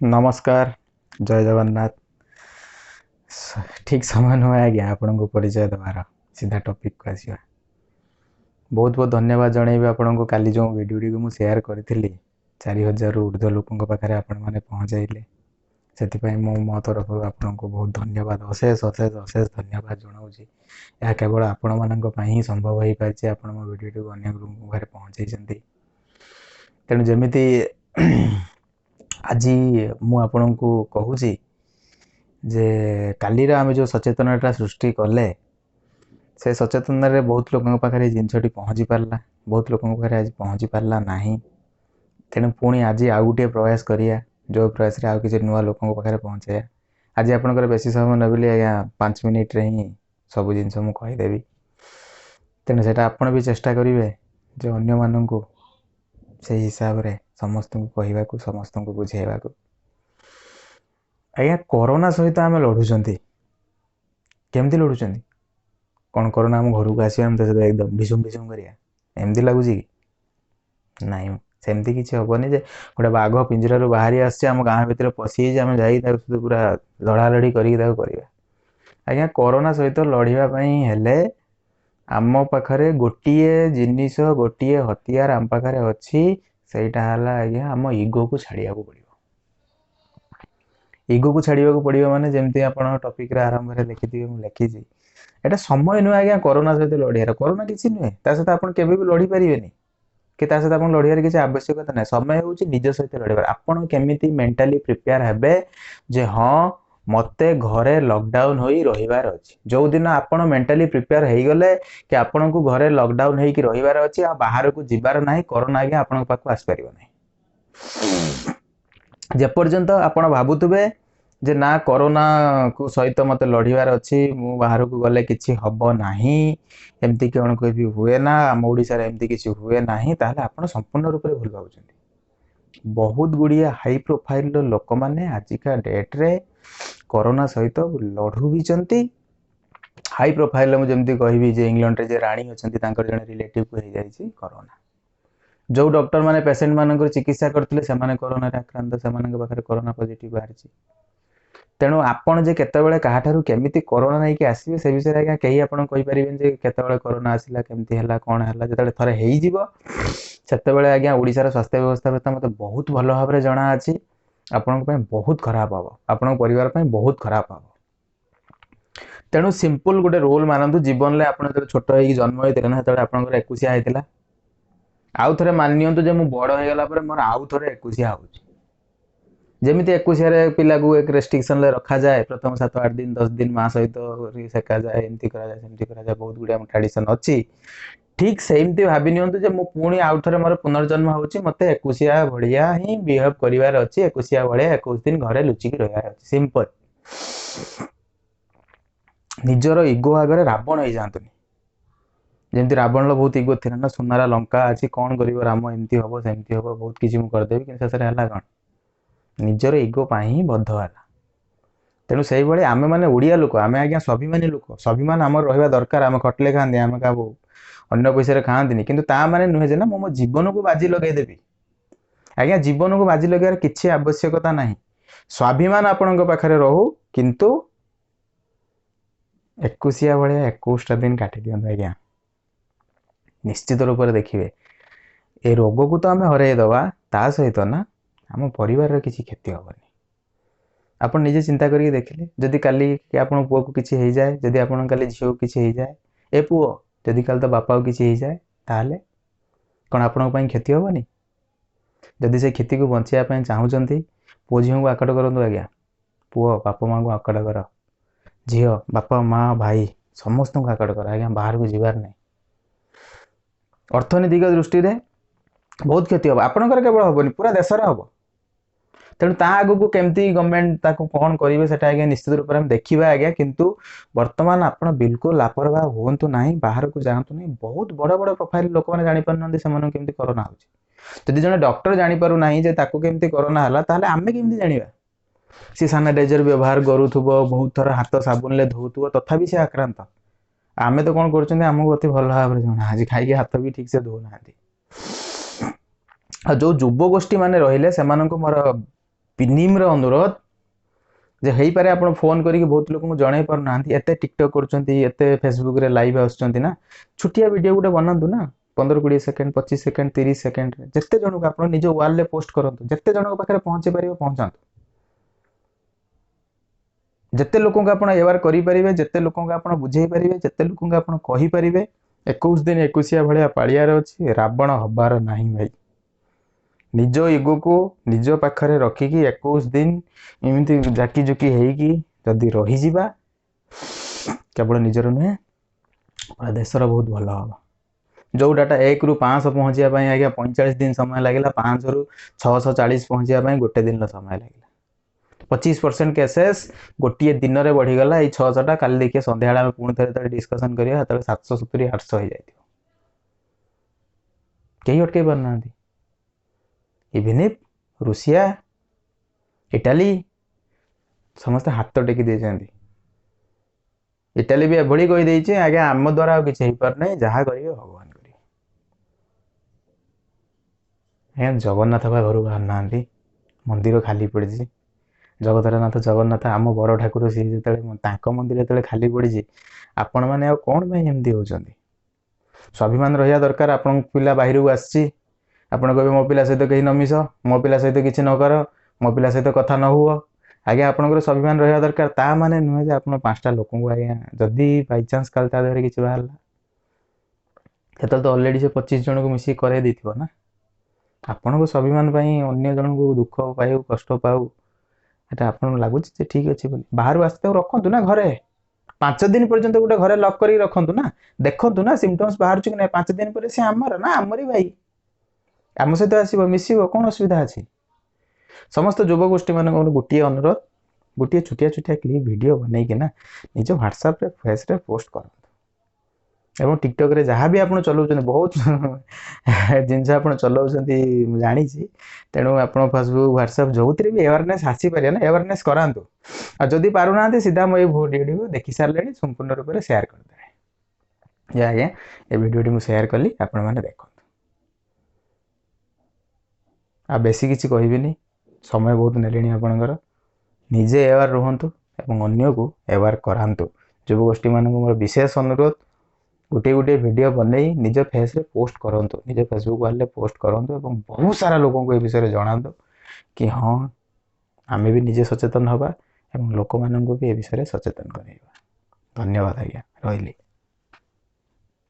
नमस्कार। जय जगन्नाथ। ठीक समय नुहे आज्ञा आपण को परिचय देवार सीधा टॉपिक को आसीबा। बहुत बहुत धन्यवाद जनइबे आपण को काली जो वीडियो को मु शेयर करथिली 4000 ऊर्ध्व लोकन पाखरे आपण माने पहुंचाइले सेतिपई मो तरफ आपण को बहुत धन्यवाद अशेष अशेष अशेष धन्यवाद जनाऊँगी। यह केवल आपण मानक ही संभव हो पारे आपण मो वीडियो को अन्य लोक घरे पहुंचाई तेणु जमीती आज मु आपण को कहूँ जे काली आम जो सचेतनता सृष्टि कले से सचेतन रे बहुत लोक पाखे जिनसटी पहुँची पार्ला बहुत लोक पाखे आज पहुँची पार्ला नहीं। तेणु पुणी आज आउ गोटे प्रयास करिया जो प्रयास रे आउ किसी नुआ लोक पाखे पहुँचाया। आज आपंकर बेसी समय नबिली आज्ञा 5 मिनिट रे ही सब जिनस मुझे कहीदेवी। तेणु से आपड़ भी चेष्टा करेंगे जो अन्य मानक से हिसाब रे समस्त को कहवा को समस्त को बुझेवा को। आज्ञा कोरोना सहित आम लड़ुंट केमती लड़ुंट कौन कोरोना आम घर को आसो एकदम भीषुम भीषुम करमती लगुच कि नाई सेमती किसी हेनी जे गोटे बाघ पिंजर बाहरी आम गाँ भितर पशि आम जा पूरा लड़ा लड़ी करवा। आज्ञा कोरोना सहित लड़ाई हेले आम पाखरे गोटे जिनिस गोटे हथियार आम पाखरे अच्छी सहीटा है आज्ञा आम इगो को छाड़िया पड़ो। इगो को छाड़िया पड़ो माने जमती आप टॉपिक रे आरंभ में लिखी मुझे लिखी एटा समय नुहे आज्ञा कोरोना सहित लड़ियार। कोरोना किसी नुहे सहित आप केवे भी लड़ी पारे कि सहित आप लड़ियार किसी आवश्यकता ना। समय हूँ निज सहित लड़ार आपड़ केमी मेंटाली प्रिपेयर हेबे जे हाँ मते घरे लॉकडाउन होई रहिबार अछि। जो दिन आपण मेंटाली प्रिपेयर हो गले कि आपण को घरे लॉकडाउन होई कि रहिबार अछि आ बाहर को जिबार नाही कोरोना आज्ञा आपण पाखु आस परिबो नाही। जे पर्यंत आपण भाबुतबे जे ना कोरोना को सहित मते लड़िबार अछि मु बाहर को गले किछि हबो नाही एमती कोन कोइ भी हुए ना आम ओडिसा रे एमती किछि हुए नाही ताले आपण संपूर्ण रूप रे भूल भाबुछन्ती। बहुत गुड़िया हाई प्रोफाइल लोक माने आजिका डेट रे कोरोना सहित लड़ू भी चंती। हाई प्रोफाइल मुझे कहबी जे इंग्लैंड रे जे रानी अछंती तांकर जने रिलेटिव को हो जाइछि कोरोना। जो डॉक्टर माने पेशेंट मानकर चिकित्सा करथिले से माने कोरोना रे आक्रांत से मानक पाखरे कोरोना पॉजिटिव बाहरिछि। तेणु आपण जे केतेबेले काहाठारु केमिति कोरोना नै कि आसीबे से विषय आज्ञा कहि आपण कहि परिबेन जे केतेबेले कोरोना आसिला केमिति हला कोन हला जतले थरे हेइ जिवो सेतेबेले आज्ञा ओडिसा रे स्वास्थ्य व्यवस्था मते बहुत भलो भाबरे जणा अछि। आपण को बहुत खराब हम आपण परिवार बहुत खराब हम। तेणु सिंपल गोटे रोल मानतु जीवन में आप छोट हो जन्म होते ना जो आप 21 होता आउ थे मानियंतु जे मु बड़ हो गला मोर आउ थे 21 हो जमी 21 पिला को एक रेस्ट्रिक्शन रखा जाए प्रथम 7-8 दिन 10 दिन माँ सहित सेका जाए एमती करा जाए सेमती करा जाए बहुत गुड़िया ट्रेडिशन अच्छी। ठीक सेमती भावी नियंतु जे मु पुणी आउ थे मोर पुनर्जन्म होची मते 21 बढ़िया ही बिहेव करिवार अछि 21 बढ़िया 21 दिन घरे लुचिकी रहिवार अछि। सिंपल निजर इगो आगे रावण हो जातुनि जमी रावण बहुत इगो थी ना सुनारा लंका अच्छी कौन कर राम एमती हम सेमती हम बहुत किसी मुझे करदेवी कि शेष है कौन निजर इगो ही बद्ध है। तेणु से आम मैंने ओडिया लोक आम आज्ञा स्वाभिमानी लोक स्वाभिमान आम रहा दरकार आम खटले खाते आम क्या अन्न पैसा खाती कि माने नुहे जे ना मो जीवन को बाजी लगेदेवी। आज्ञा जीवन को बाजी लगार किसी आवश्यकता ना स्वाभिमान आपण पाखे रहू किंतु 21 भाया 21टा दिन काटि दिखाँ आज्ञा निश्चित रूप से देखिए ए रोग को तो आम हरईदवा ता सहित ना आम परिवार किसी क्षति हेनी। आप निजे चिंता करके देखिले जदि काली आप पुओ को किसी हो जाए जदि आप काली झील को किसी हो जाए ए पुओ जदि काल तो बापा को किसी हो जाए ताहले कौन आपण क्षति हेनी। जदि से क्षति को बचाई चाहूँगी पुओ झील को आकट करूँ आज्ञा पुओ बापा माँ को आकट कर झील बापा माँ भाई समस्त को आकट कर आज्ञा बाहर को जीवार नहीं। अर्थनैतिक दृष्टि से बहुत क्षति हम आपंकर केवल हेनी पूरा देश हम। तेणु ता आग को केमती गवर्नमेंट कौन करेंगे से आज्ञा निश्चित रूप से देखा आज्ञा किंतु वर्तमान आप बिल्कुल लापरवाह हूँ ना बाहर को जातु नहीं। बहुत बड़ बड़ प्रोफाइल लोक मैंने जापार से कोरोना होदी जब डॉक्टर जापर ना केमती कोरोना है आम केमती जाना सी सानिटाइजर व्यवहार करूब बहुत थर हाथ साबुन धोथुब तथापि से आक्रांत आमे तो कौन करमको अति भल भाव जना आज खाई हाथ भी ठीक से धोना जो युवगोष्ठी मैंने रही से मोर विनिम्र अनुरोध जे हो पारे आप फोन करके बहुत लोक जन पारना एत टिकटक कर फेसबुक रे लाइव आसुँच ना छुटिया वीडियो गोटे बनातु ना 15-20 सेकेंड 25 सेकेंड 30 सेकेंड जिते जन को आप निज वाल रे पोस्ट करूँ जिते जन पाखे पहुँचे पारे पहुँचा जिते लोक आप एवार करेंगे जिते लोक आप बुझे पारे जिते लोक आप कहींपारे 21 दिन 21 भाया पालियार अच्छी रावण हबार नहीं भाई निज इगो को निज पाखरे रखिकी 21 दिन इमती जाकी जुकी होगी जदि रही केवल निजर नुहे पूरा देशर बहुत भल हम जो डाटा 1 ରୁ 500 पहुँचापी आज्ञा 45 दिन समय लगे 500 ରୁ 640 पहुँचापी गोटे दिन समय लगे 25% केसेस गोटे दिन में बढ़ीगला ये 600टा काली देखिए सन्ध्या पुणी थे डिस्कसन करिया 770 800 हो जाए कहीं अटकई पारना इवन इफ रूसिया इटाली समस्त हाथ टेकी दे इटाली भी एभली कहीदे आज्ञा आम द्वारा किसी हो पार ना जहाँ करेंगे भगवान करेंगे आज्ञा जगन्नाथ भाई घर बाहर ना मंदिर खाली पड़ी जगतरनाथ जगन्नाथ आम बड़ ठाकुर सी जो मंदिर जो खाली पड़ी आपण मैंने कौन एमती होती स्वाभिमान रहा दरकार आपण पिला बाहर को आसी आपड़ कहे मो पिला सहित कहीं न मिस मो पिला सहित किसी न कर मो पिला सहित कथा न हुआ आज्ञा आपंकर स्वाभिमान रहा दरकार ता माने नुहे आप 5टा लोक आज्ञा जदि बाई चान्स काल देहरे किसी बाहर से तो अलरेडी से 25 जन को मिसिक करे देथिबो ना आपण को स्वाभिमान अन्य जन को दुख पाऊ कष्ट पाऊ एटा आपन लगुच ठीक अच्छे बाहर आसते रखु ना घरे 5 दिन पर्यंत गोटे घरे लक कर रखु ना देखु ना सिम्पटम्स बाहर कि ना 5 दिन पर से आमर ना आमरी भाई आम सहित आसो मिसब कौन असुविधा अच्छी समस्त युवगोष्ठी मान गोटे अनुरोध गोटे छुटिया छुटिया क्लिप वीडियो बनईकिना निज व्हाट्सएप रे फेस रे पोस्ट कर एवं टिकटक रे जहाँ भी आप चलाउछन बहुत जिनस आप चलाउछन जानी तेणु आप फेसबुक व्हाट्सएप जो भी अवेयरनेस आसी पारे ना अवेयरनेस करातु जदि पारुना सीधा मो वीडियो को देखी सारे संपूर्ण रूप से शेयर करदे आज्ञा ये वीडियो मुझे शेयर कली आपण मैंने देखो आ बेसी किसी कहबी समय बहुत नेले आपणकर निजे अवेयर रुहतु एवं अन्य को अवेयर करातु युवगोष्ठी मान मोर विशेष अनुरोध गोटे गोटे वीडियो बनई निज फेस रे पोस्ट करंतु निज फेसबुक वाले पोस्ट करंतु एवं बहुत सारा लोगों को ए विषय जनातु कि हाँ आमे भी निजे सचेतन हवा एवं लोक मानन को भी ए विषय सचेतन करैबा। धन्यवाद आज्ञा रहिली।